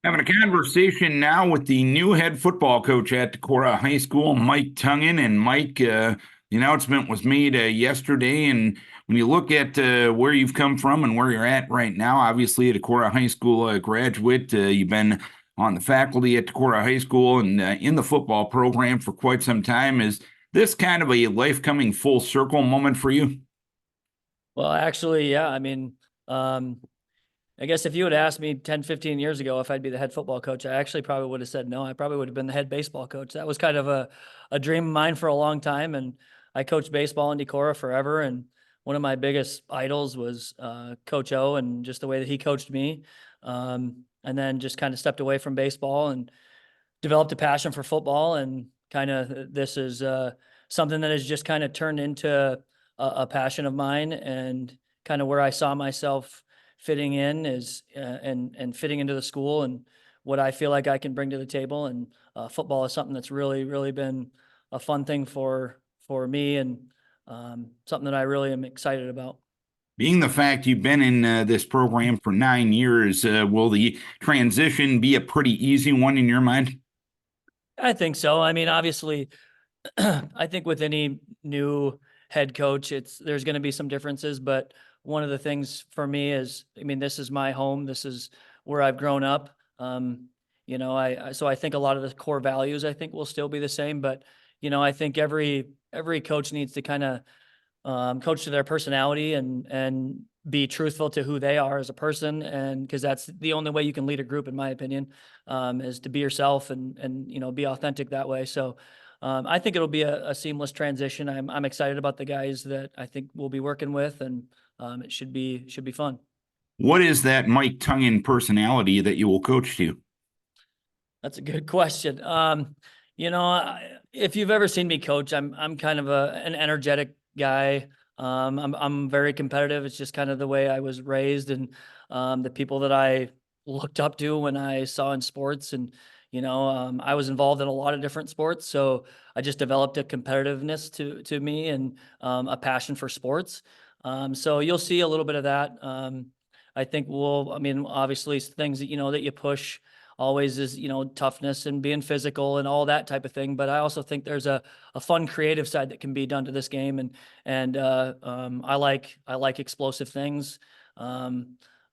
Having a conversation now with the new head football coach at Decorah High School, Mike Tangen. And Mike, the announcement was made yesterday. And when you look at where you've come from and where you're at right now, obviously a Decorah High School graduate, you've been on the faculty at Decorah High School and in the football program for quite some time. Is this kind of a life coming full circle moment for you? Well, actually, yeah. I guess if you had asked me 10, 15 years ago if I'd be the head football coach, I actually probably would have said no. I probably would have been the head baseball coach. That was kind of a dream of mine for a long time. And I coached baseball in Decorah forever. And one of my biggest idols was Coach O and just the way that he coached me. And then just kind of stepped away from baseball and developed a passion for football. And kind of this is something that has just kind of turned into a passion of mine, and kind of where I saw myself fitting in is and fitting into the school and what I feel like I can bring to the table. And football is something that's really been a fun thing for me, and something that I really am excited about. Being the fact you've been in this program for 9 years, will the transition be a pretty easy one in your mind? I think so. I mean, obviously, I think with any new head coach, there's going to be some differences, but one of the things for me is, I mean, this is my home. This is where I've grown up. So I think a lot of the core values I think will still be the same, but I think every coach needs to kind of coach to their personality and be truthful to who they are as a person, and because that's the only way you can lead a group, in my opinion, is to be yourself and be authentic that way. So I think it'll be a seamless transition. I'm excited about the guys that I think we'll be working with, and it should be fun. What is that Mike Tungan personality that you will coach to? That's a good question. If you've ever seen me coach, I'm kind of an energetic guy. I'm very competitive. It's just kind of the way I was raised, and the people that I looked up to when I saw in sports. And I was involved in a lot of different sports, so I just developed a competitiveness to me, and a passion for sports. So you'll see a little bit of that. I think I mean, obviously things that that you push always is toughness and being physical and all that type of thing, but I also think there's a fun creative side that can be done to this game. And I like explosive things.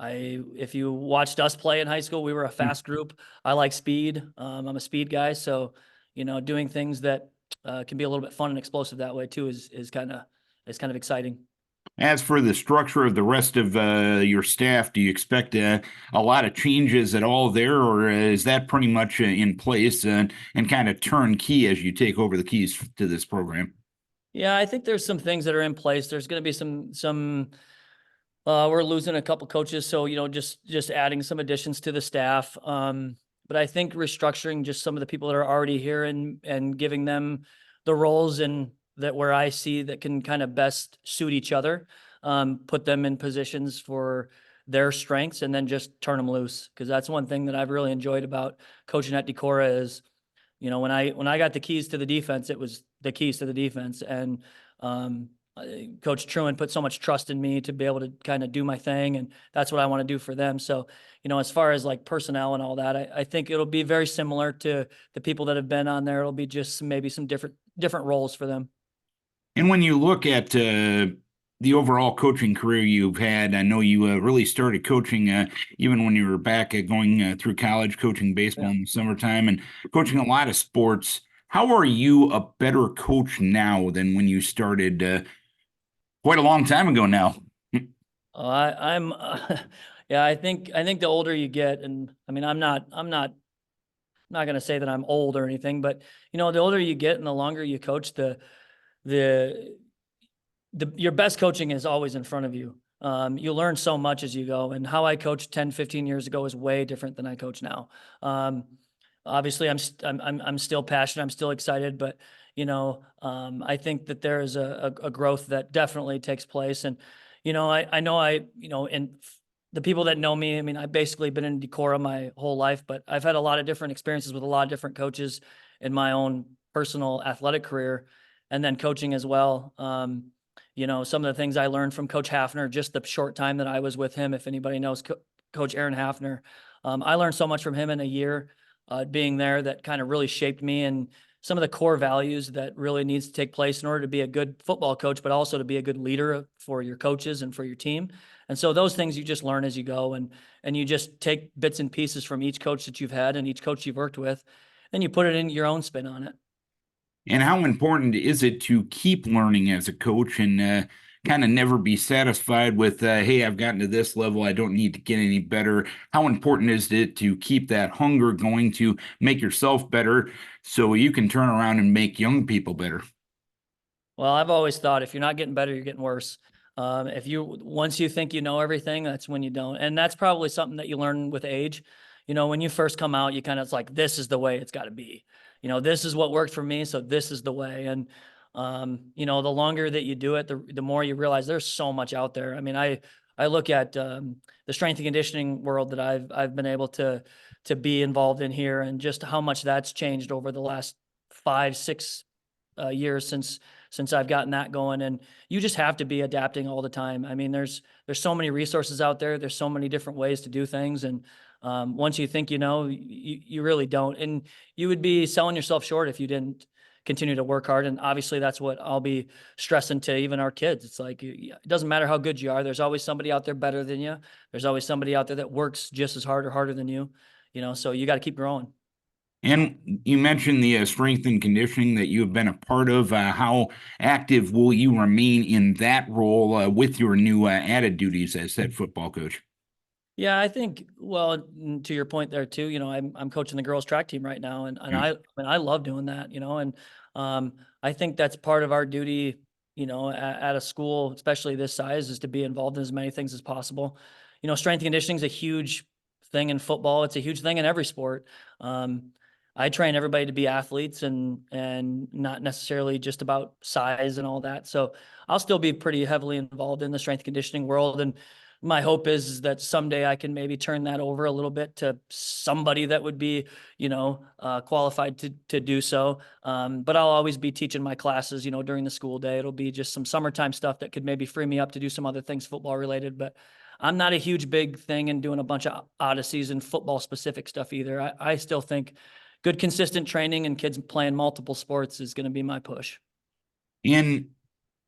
If you watched us play in high school, we were a fast group. I like speed. I'm a speed guy, so doing things that can be a little bit fun and explosive that way too is kind of exciting. As for the structure of the rest of your staff, do you expect a lot of changes at all there, or is that pretty much in place and kind of turnkey as you take over the keys to this program? Yeah, I think there's some things that are in place. There's going to be some. We're losing a couple coaches, so just adding some additions to the staff. But I think restructuring just some of the people that are already here and giving them the roles and that where I see that can kind of best suit each other, put them in positions for their strengths, and then just turn them loose. Because that's one thing that I've really enjoyed about coaching at Decorah is, when I got the keys to the defense, it was the keys to the defense. And Coach Truman put so much trust in me to be able to kind of do my thing, and that's what I want to do for them. So, as far as like personnel and all that, I think it'll be very similar to the people that have been on there. It'll be just maybe some different roles for them. And when you look at the overall coaching career you've had, I know you really started coaching even when you were back going through college, coaching baseball Yeah. in the summertime and coaching a lot of sports. How are you a better coach now than when you started quite a long time ago now? I'm, yeah, I think the older you get, and I mean, I'm not going to say that I'm old or anything, but the older you get and the longer you coach, the your best coaching is always in front of you. You learn so much as you go, and how I coached 10, 15 years ago is way different than I coach now. Obviously I'm still passionate. I'm still excited, but I think that there is a growth that definitely takes place. And, I know and the people that know me, I mean, I've basically been in Decorah my whole life, but I've had a lot of different experiences with a lot of different coaches in my own personal athletic career, and then coaching as well. Some of the things I learned from Coach Hafner, just the short time that I was with him. If anybody knows Coach Aaron Hafner, I learned so much from him in a year being there that kind of really shaped me and some of the core values that really needs to take place in order to be a good football coach, but also to be a good leader for your coaches and for your team. And so those things you just learn as you go, and you just take bits and pieces from each coach that you've had and each coach you've worked with, and you put it in your own spin on it. And how important is it to keep learning as a coach and kind of never be satisfied with, hey, I've gotten to this level, I don't need to get any better? How important is it to keep that hunger going to make yourself better so you can turn around and make young people better? Well, I've always thought if you're not getting better, you're getting worse. If you once you think you know everything, that's when you don't. And that's probably something that you learn with age. You know, when you first come out, you kind of it's like this is the way it's got to be. You know, this is what worked for me, so this is the way. And you know, the longer that you do it, the more you realize there's so much out there. I mean, I look at the strength and conditioning world that I've been able to be involved in here, and just how much that's changed over the last 5, 6 years since I've gotten that going. And you just have to be adapting all the time. I mean, there's so many resources out there. There's so many different ways to do things. And once you think you know, you really don't. And you would be selling yourself short if you didn't continue to work hard. And obviously that's what I'll be stressing to even our kids. It's like, it doesn't matter how good you are. There's always somebody out there better than you. There's always somebody out there that works just as hard or harder than you know, so you got to keep growing. And you mentioned the strength and conditioning that you have been a part of. How active will you remain in that role with your new added duties as head football coach? Yeah, I think, well, to your point there too, you know, I'm coaching the girls track team right now, and Yeah. I mean, I love doing that, you know. And I think that's part of our duty, you know, at a school, especially this size, is to be involved in as many things as possible. You know, strength and conditioning is a huge thing in football. It's a huge thing in every sport. Um, I train everybody to be athletes and not necessarily just about size and all that. So I'll still be pretty heavily involved in the strength and conditioning world. And my hope is that someday I can maybe turn that over a little bit to somebody that would be, you know, qualified to do so. But I'll always be teaching my classes, you know, during the school day. It'll be just some summertime stuff that could maybe free me up to do some other things football related. But I'm not a huge big thing in doing a bunch of out of season football specific stuff either. I still think good consistent training and kids playing multiple sports is going to be my push. And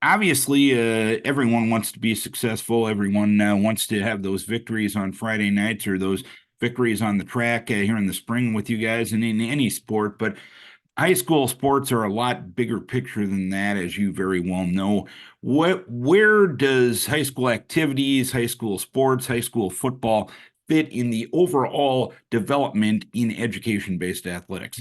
obviously, everyone wants to be successful. Everyone wants to have those victories on Friday nights or those victories on the track here in the spring with you guys and in any sport. But high school sports are a lot bigger picture than that, as you very well know. Where does high school activities, high school sports, high school football fit in the overall development in education-based athletics?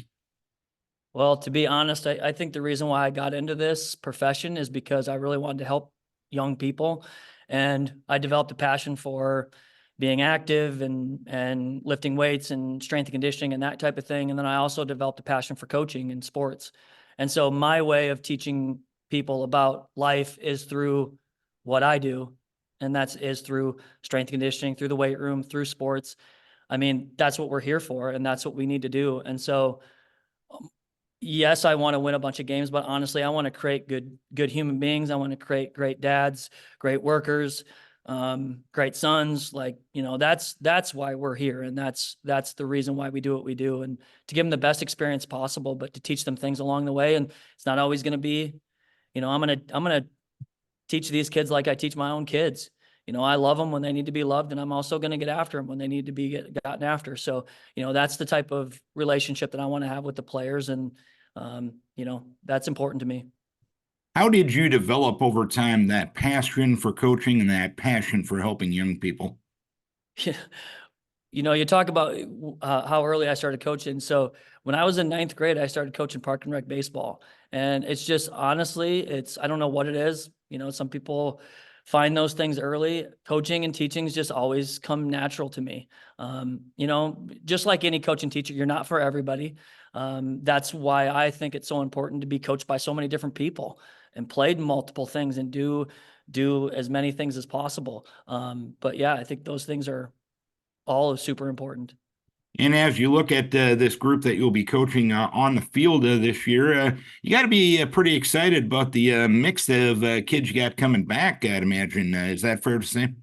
Well, to be honest, I think the reason why I got into this profession is because I really wanted to help young people. And I developed a passion for being active and lifting weights and strength and conditioning and that type of thing. And then I also developed a passion for coaching and sports. And so my way of teaching people about life is through what I do. And is through strength and conditioning, through the weight room, through sports. I mean, that's what we're here for, and that's what we need to do. And so yes, I want to win a bunch of games, but honestly, I want to create good human beings. I want to create great dads, great workers, great sons. Like, you know, that's why we're here. And that's the reason why we do what we do, and to give them the best experience possible, but to teach them things along the way. And it's not always going to be, you know, I'm going to teach these kids like I teach my own kids. You know, I love them when they need to be loved, and I'm also going to get after them when they need to be gotten after. So, you know, that's the type of relationship that I want to have with the players. And, you know, that's important to me. How did you develop over time that passion for coaching and that passion for helping young people? You know, you talk about how early I started coaching. So when I was in ninth grade, I started coaching park and rec baseball. And it's just honestly, I don't know what it is. You know, some people find those things early. Coaching and teaching has just always come natural to me. You know, just like any coach and teacher, you're not for everybody. That's why I think it's so important to be coached by so many different people and played multiple things and do as many things as possible. But yeah, I think those things are all is super important. And as you look at this group that you'll be coaching on the field this year, you got to be pretty excited about the mix of kids you got coming back, I'd imagine. Is that fair to say?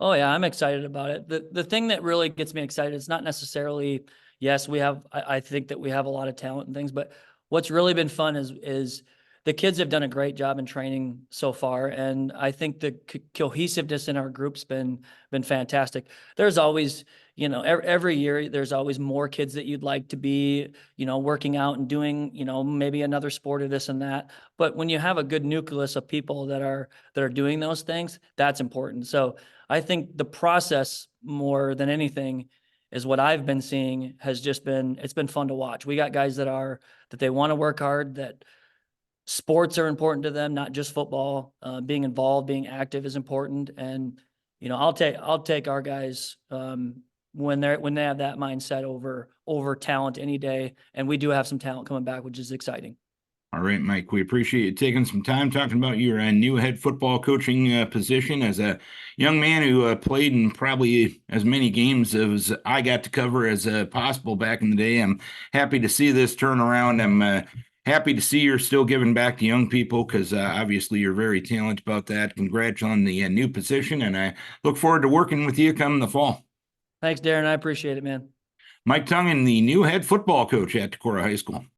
Oh yeah, I'm excited about it. The thing that really gets me excited is not necessarily, yes, I think that we have a lot of talent and things, but what's really been fun is the kids have done a great job in training so far, and I think the cohesiveness in our group's been fantastic. There's always, every year there's always more kids that you'd like to be, working out and doing, maybe another sport or this and that. But when you have a good nucleus of people that are doing those things, that's important. So I think the process more than anything is what I've been seeing has just it's been fun to watch. We got guys that they want to work hard, that sports are important to them, not just football. Being involved, being active is important. And, I'll take our guys, when they have that mindset over talent any day. And we do have some talent coming back, which is exciting. All right, Mike, we appreciate you taking some time talking about your new head football coaching position as a young man who played in probably as many games as I got to cover as possible back in the day. I'm happy to see this turnaround. I'm happy to see you're still giving back to young people because obviously you're very talented about that. Congrats on the new position, and I look forward to working with you come the fall. Thanks, Darren. I appreciate it, man. Mike Tangen, the new head football coach at Decorah High School.